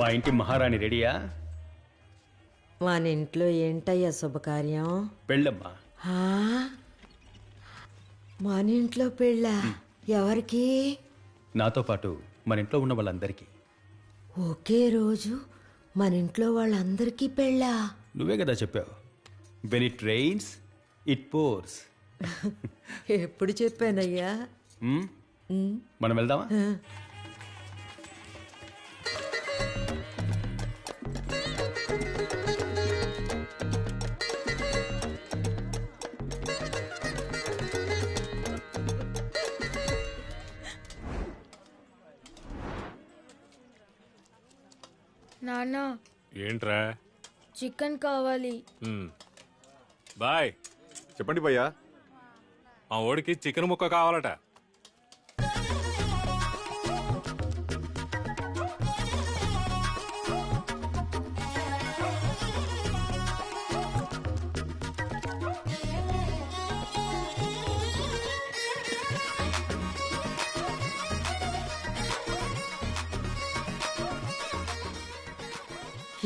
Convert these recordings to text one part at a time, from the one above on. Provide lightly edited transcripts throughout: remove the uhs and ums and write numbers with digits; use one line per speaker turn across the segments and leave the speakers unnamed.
మా ఇంటి మహారాణి రెడీయా?
మన ఇంట్లో ఏంటయ్యా శుభకార్యం?
పెళ్ళమ్మా.
హా? మన ఇంట్లో పెళ్ళా? ఎవరికి?
నాతో పాటు మన ఇంట్లో ఉన్న వాళ్ళందరికీ.
ఒకే రోజు మన ఇంట్లో వాళ్ళందరికీ పెళ్ళా?
నువ్వే కదా చెప్పావు, when it rains it pores.
ఎప్పుడు చెప్పానయ్యా?
మనం వెళ్దామా?
నాన్న
ఏంట్రా?
చికెన్ కావాలి.
బాయ్.
చెప్పండి భయ్యా.
మా ఓడికి చికెన్ ముక్క కావాలట.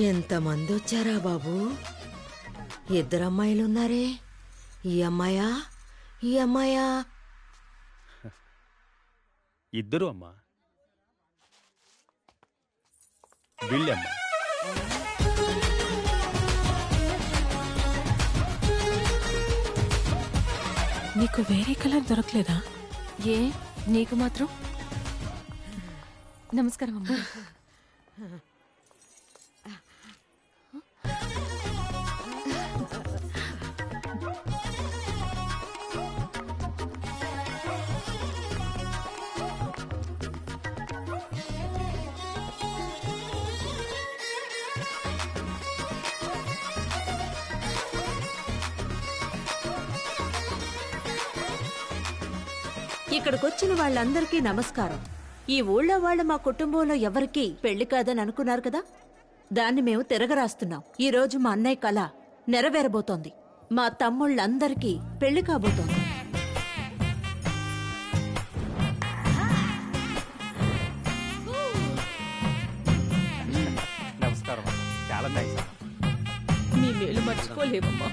ఎంతమంది వచ్చారా బాబు? ఇద్దరు అమ్మాయిలున్నారే. ఈ అమ్మాయా ఈ అమ్మాయా?
ఇద్దరు అమ్మా. వీళ్ళమ్మా.
నీకు వేరే కలర్ దొరకలేదా?
ఏ నీకు మాత్రం? నమస్కారం అమ్మా.
ఇక్కడికొచ్చిన వాళ్ళందరికీ నమస్కారం. ఈ ఊళ్ళో వాళ్ళు మా కుటుంబంలో ఎవరికీ పెళ్లి కాదని అనుకున్నారు కదా, దాన్ని మేము తిరగరాస్తున్నాం. ఈ రోజు మా అన్నయ్య కళ నెరవేరబోతోంది. మా తమ్ముళ్ళందరికీ పెళ్లి కాబోతోంది.
నమస్కారం. చాలా థ్యాంక్స్.
మీ మేలు మర్చిపోలేమమ్మా.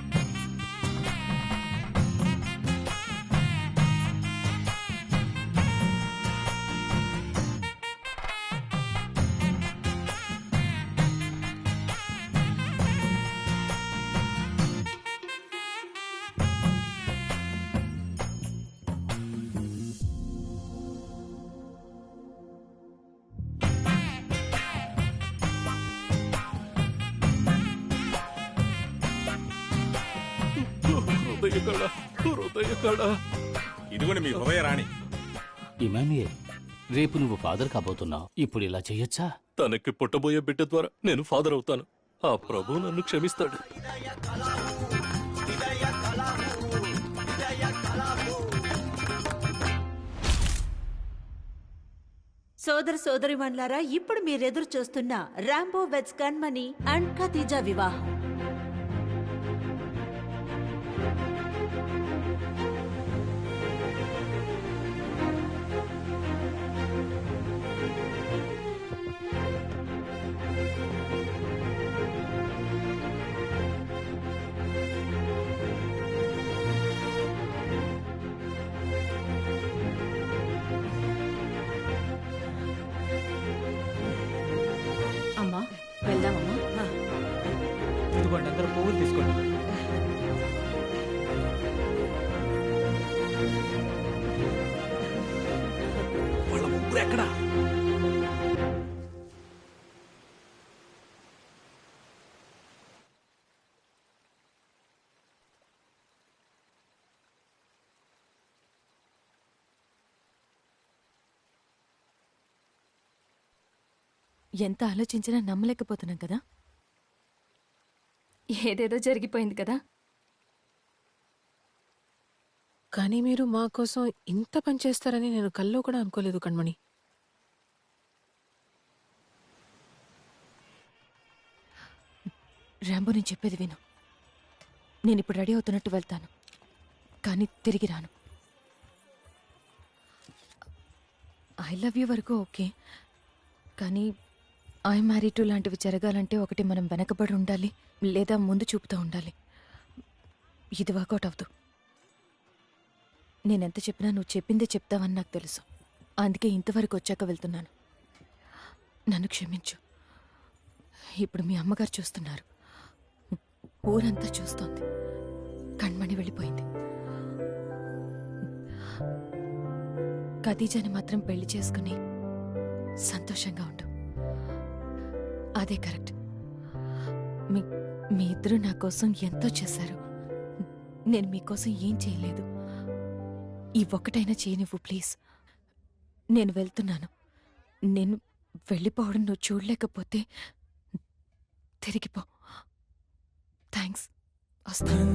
ఇదిగోండి మీ హృదయ రాణి.
ఇమానుయేల్, రేపు నువ్వు ఫాదర్ కాబోతున్నావు. ఇప్పుడు ఇలా చెయ్యొచ్చా?
తనకి పుట్టబోయే బిడ్డ ద్వారా నేను ఫాదర్ అవుతాను. ఆ ప్రభు నన్ను క్షమిస్తాడు.
సోదర సోదరిమణులారా, ఇప్పుడు మీరెదురు చూస్తున్న Rambo weds Kanmani and Khadija వివాహం.
అమ్మా వెళ్దామమ్మా.
ఇదిగోండి, అందరూ పువ్వులు తీసుకోండి.
వాళ్ళ ముగ్గురు ఎక్కడా?
ఎంత ఆలోచించినా నమ్మలేకపోతున్నాం కదా. ఏదేదో జరిగిపోయింది కదా.
కానీ మీరు మా కోసం ఇంత పని చేస్తారని నేను కల్లో కూడా అనుకోలేదు కణ్మణి.
రాంబో, నేను చెప్పేది విను. నేను ఇప్పుడు రెడీ అవుతున్నట్టు వెళ్తాను, కానీ తిరిగి రాను. ఐ లవ్ యూ వరకు ఓకే, కానీ ఐ మ్యారీ టు లాంటివి జరగాలంటే ఒకటి మనం వెనకబడి ఉండాలి, లేదా ముందు చూపుతూ ఉండాలి. ఇది వర్కౌట్ అవ్వదు. నేనెంత చెప్పినా నువ్వు చెప్పిందే చెప్తావని నాకు తెలుసు. అందుకే ఇంతవరకు వచ్చాక వెళ్తున్నాను. నన్ను క్షమించు. ఇప్పుడు మీ అమ్మగారు చూస్తున్నారు, ఊరంతా చూస్తోంది. కణ్మణి వెళ్ళిపోయింది. ఖదీజాని మాత్రం పెళ్లి చేసుకుని సంతోషంగా ఉండు. అదే కరెక్ట్. మీ ఇద్దరు నా కోసం ఎంతో చేశారు. నేను మీకోసం ఏం చేయలేదు. ఈ ఒక్కటైనా చేయనివ్వు ప్లీజ్. నేను వెళ్తున్నాను. నేను వెళ్ళిపోవడం నువ్వు చూడలేకపోతే తిరిగిపో. థ్యాంక్స్. వస్తాను.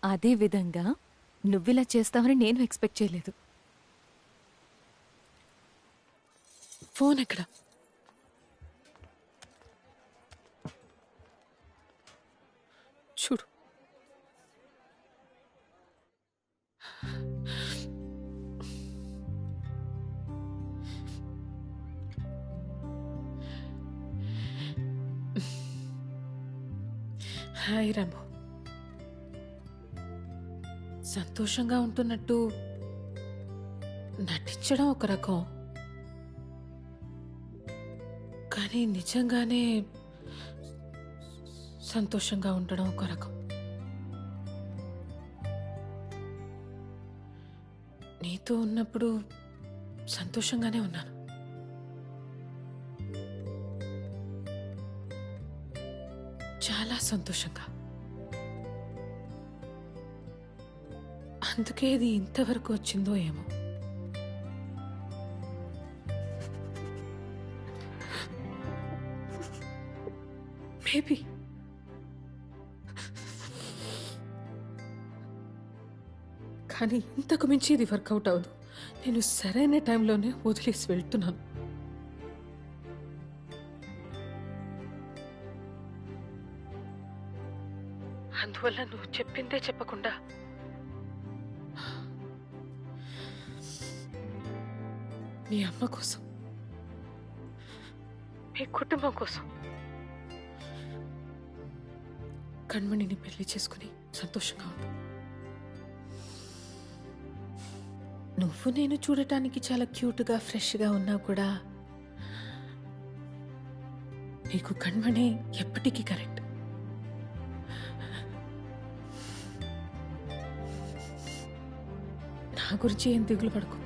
అదే విధంగా నువ్విలా చేస్తావని నేను ఎక్స్పెక్ట్ చేయలేదు.
ఫోన్ ఎక్కడ? చూడు. హాయ్ రాము. సంతోషంగా ఉంటున్నట్టు నటించడం ఒక రకం, కానీ నిజంగానే సంతోషంగా ఉండడం ఒక రకం. నీతో ఉన్నప్పుడు సంతోషంగానే ఉన్నాను. చాలా సంతోషంగా. అందుకే ఇది ఇంతవరకు వచ్చిందో ఏమో. మేబీ కానీ ఇంతకు మించి ఇది వర్కౌట్ అవ్వదు. నేను సరైన టైంలోనే వదిలేసి వెళ్తున్నాను. అందువల్ల నువ్వు చెప్పిందే చెప్పకుండా మీ అమ్మ కోసం, మీ కుటుంబం కోసం కణ్మణిని పెళ్లి చేసుకుని సంతోషంగా ఉండు. నువ్వు నేను చూడటానికి చాలా క్యూట్గా ఫ్రెష్గా ఉన్నా కూడా నీకు కణ్మణి ఎప్పటికీ కరెక్ట్. నా గురించి ఏం దిగులు పడకు.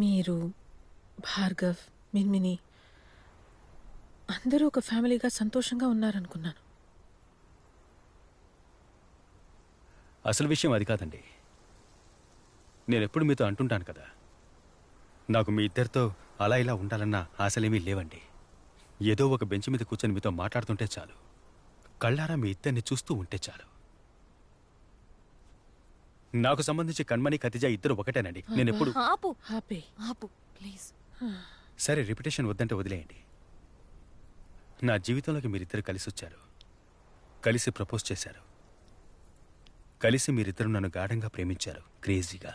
మీరు, భార్గవ్, మిన్మిని అందరూ ఒక ఫ్యామిలీగా సంతోషంగా ఉన్నారనుకున్నాను.
అసలు విషయం అది కాదండి. నేనెప్పుడు మీతో అంటుంటాను కదా, నాకు మీ ఇద్దరితో అలా ఇలా ఉండాలన్న ఆశలేమీ లేవండి. ఏదో ఒక బెంచ్ మీద కూర్చొని మీతో మాట్లాడుతుంటే చాలు, కళ్ళారా మీ ఇద్దరిని చూస్తూ ఉంటే చాలు. నాకు సంబంధించి కణ్మణి, ఖదీజా ఇద్దరు ఒకటేనండి. నేనెప్పుడు
ఆపు
హ్యాపీ.
ఆపు ప్లీజ్.
సరే, రిపిటేషన్ వద్దంటే వదిలేయండి. నా జీవితంలోకి మీరిద్దరు కలిసి వచ్చారు, కలిసి ప్రపోజ్ చేశారు, కలిసి మీరిద్దరు నన్ను గాఢంగా ప్రేమించారు, క్రేజీగా.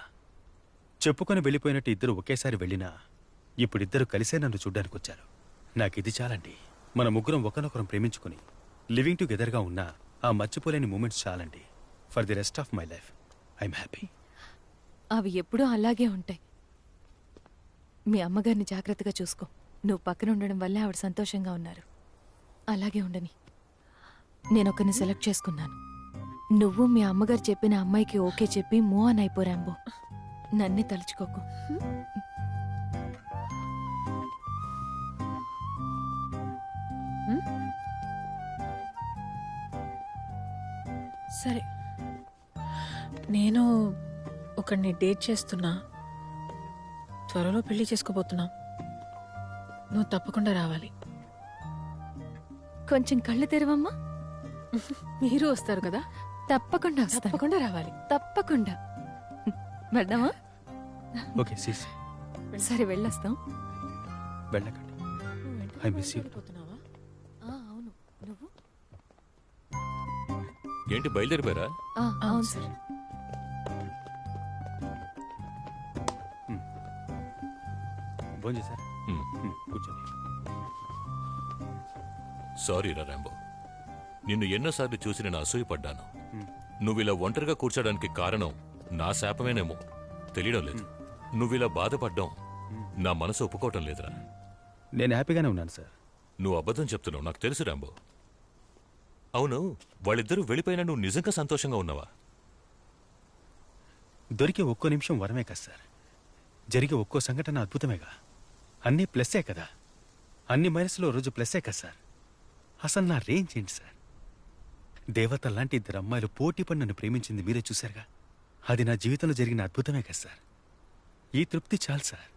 చెప్పుకొని వెళ్ళిపోయినట్టు ఇద్దరు ఒకేసారి వెళ్ళినా ఇప్పుడిద్దరు కలిసే నన్ను చూడ్డానికి వచ్చారు. నాకిది చాలండి. మన ముగ్గురం ఒకరినొకరం ప్రేమించుకుని లివింగ్ టుగెదర్గా ఉన్నా ఆ మర్చిపోలేని మూమెంట్స్ చాలండి. For the rest of my life I'm happy.
అవి ఎప్పుడూ అలాగే ఉంటాయి. మీ అమ్మగారిని జాగ్రత్తగా చూసుకో. నువ్వు పక్కన ఉండడం వల్లే ఆవిడ సంతోషంగా ఉన్నారు. అలాగే ఉండని. నేను ఒకరిని సెలెక్ట్ చేసుకున్నాను. నువ్వు మీ అమ్మగారు చెప్పిన అమ్మాయికి ఓకే చెప్పి మూవ్ ఆన్ అయిపో రాంబో. నన్నే తలుచుకోకు.
సరే, నేను ఒకరిని డేట్ చేస్తున్నా. త్వరలో పెళ్లి చేసుకోబోతున్నా. నువ్వు తప్పకుండా రావాలి.
కొంచెం కళ్ళు తెరవమ్మా.
మీరు వస్తారు కదా,
తప్పకుండా వస్తాను.
తప్పకుండా రావాలి.
తప్పకుండా. వెళ్దామా?
ఓకే సీస్,
సరే వెళ్ళొస్తాం.
వెళ్ళకండి. I miss you.
వెళ్ళిపోతున్నావా?
అవును. నువ్వు?
ఏంటి బయలుదేరిపోయారా?
అవును సార్.
భోజనం చేశారా?
హ్మ్.
కూర్చోండి.
సారీ రా రాంబో, నిన్ను ఎన్నోసార్లు చూసి నేను అసూయపడ్డాను. నువ్విలా ఒంటరిగా కూర్చోడానికి కారణం నా శాపమేనేమో తెలియడం లేదు. నువ్విలా బాధపడ్డం నా మనసు ఒప్పుకోవటం లేదురా.
నేను హ్యాపీగానే ఉన్నాను సార్.
నువ్వు అబద్ధం చెప్తున్నావు, నాకు తెలుసు రాంబో. అవును, వాళ్ళిద్దరూ వెళ్ళిపోయినా నువ్వు నిజంగా సంతోషంగా ఉన్నావా?
దొరికే ఒక్కో నిమిషం వరమే కదా సార్. జరిగే ఒక్కో సంఘటన అద్భుతమేగా. అన్నీ ప్లస్సే కదా. అన్ని మైనస్లో రోజు ప్లస్సే కదా సార్. అసలు నా రేంజ్ ఏంటి సార్? దేవత లాంటి ఇద్దరు అమ్మాయిలు పోటీ పడి నన్ను ప్రేమించింది మీరే చూశారుగా. అది నా జీవితంలో జరిగిన అద్భుతమే కదా సార్. ఈ తృప్తి చాలు సార్.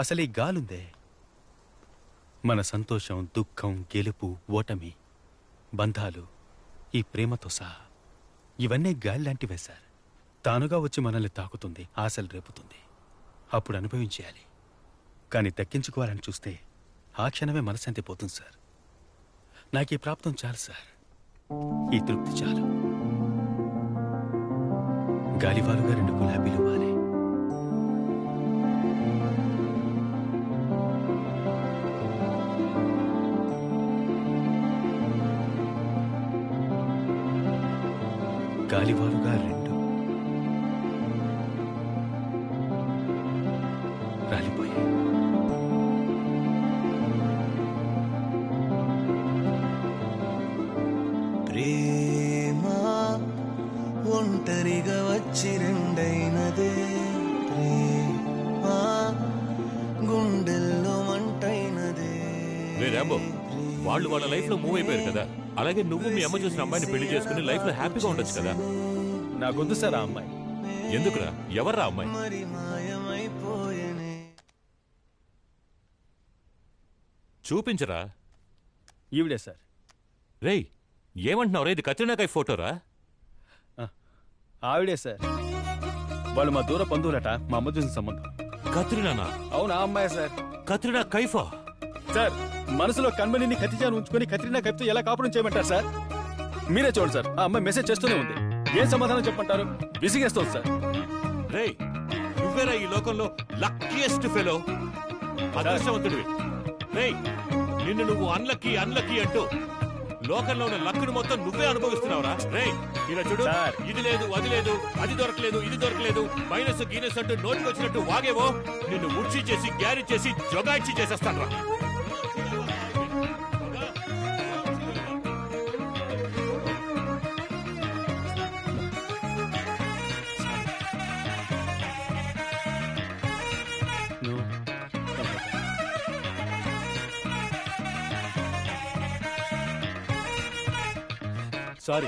అసలు ఈ గాలుందే, మన సంతోషం, దుఃఖం, గెలుపు, ఓటమి, బంధాలు, ఈ ప్రేమతో సహా ఇవన్నీ గాలి లాంటివే సార్. తానుగా వచ్చి మనల్ని తాకుతుంది, ఆశలు రేపుతుంది. అప్పుడు అనుభవించేయాలి. కానీ దక్కించుకోవాలని చూస్తే ఆ క్షణమే మనశాంతి పోతుంది సార్. నాకు ఈ ప్రాప్తం చాలు సార్. ఈ తృప్తి చాలు. గాలివాలుగా 2 గులాబీలు వాలే. గాలివాలుగా 2 రాలిపోయాయి.
ప్రేమా ఒంటరిగా వచ్చి రెండైనదే. ప్రేమా గుండెల్లో మంటైనదే.
రే రాంబో, వాళ్ళు వాళ్ళ లైఫ్ లో మూవ్ అయిపోయారు కదా. అలాగే నువ్వు మీ అమ్మ చూసిన అమ్మాయిని పెళ్లి చేసుకుని లైఫ్ లో హ్యాపీగా ఉండొచ్చు కదా.
నాకొద్దు సార్ ఆ అమ్మాయి.
ఎందుకురా? ఎవర్రా అమ్మాయి?
మరి మాయమైపోయేనే.
చూపించరా.
ఈవిడే సార్.
రేయ్, ఏమంటున్నావు రే? ఇది కత్రినా కైఫ్ ఫోటోరా?
ఆవిడే సార్. వాళ్ళు మా దూర బంధువులట. మా అమ్మ చూసిన సంబంధం.
కత్రినానా?
అవును, ఆ అమ్మాయి సార్.
కత్రినా కైఫా?
సార్, మనసులో కన్మణిని కత్తిజాను ఉంచుకొని కత్రినా కైఫ్తో ఎలా కాపురం చేయమంటారు సార్? మీరే చూడండి సార్. ఆ అమ్మాయి మెసేజ్ చేస్తూనే ఉంది. ఏం సమాధానం చెప్పంటారు? విసిగేస్తుంది సార్.
రేయ్, నువ్వేరా ఈ లోకంలో లక్కీయెస్ట్ ఫెలో, అదృష్టవంతుడివి. రేయ్, నిన్ను నువ్వు అన్లక్కీ అన్లక్కీ అంటూ లోకంలో ఉన్న లక్కును మొత్తం నువ్వే అనుభవిస్తున్నావురా. రేయ్, ఇలా చూడు.
సార్.
ఇది లేదు, అది లేదు, అది దొరకలేదు, ఇది దొరకలేదు, మైనస్ గీనస్ అంటూ నోటికి వచ్చినట్టు వాగేవో నిన్ను ఉడ్చి చేసి గ్యారేజ్ చేసి జొగాయిచ్చి చేసేస్తాను రా.
సారీ.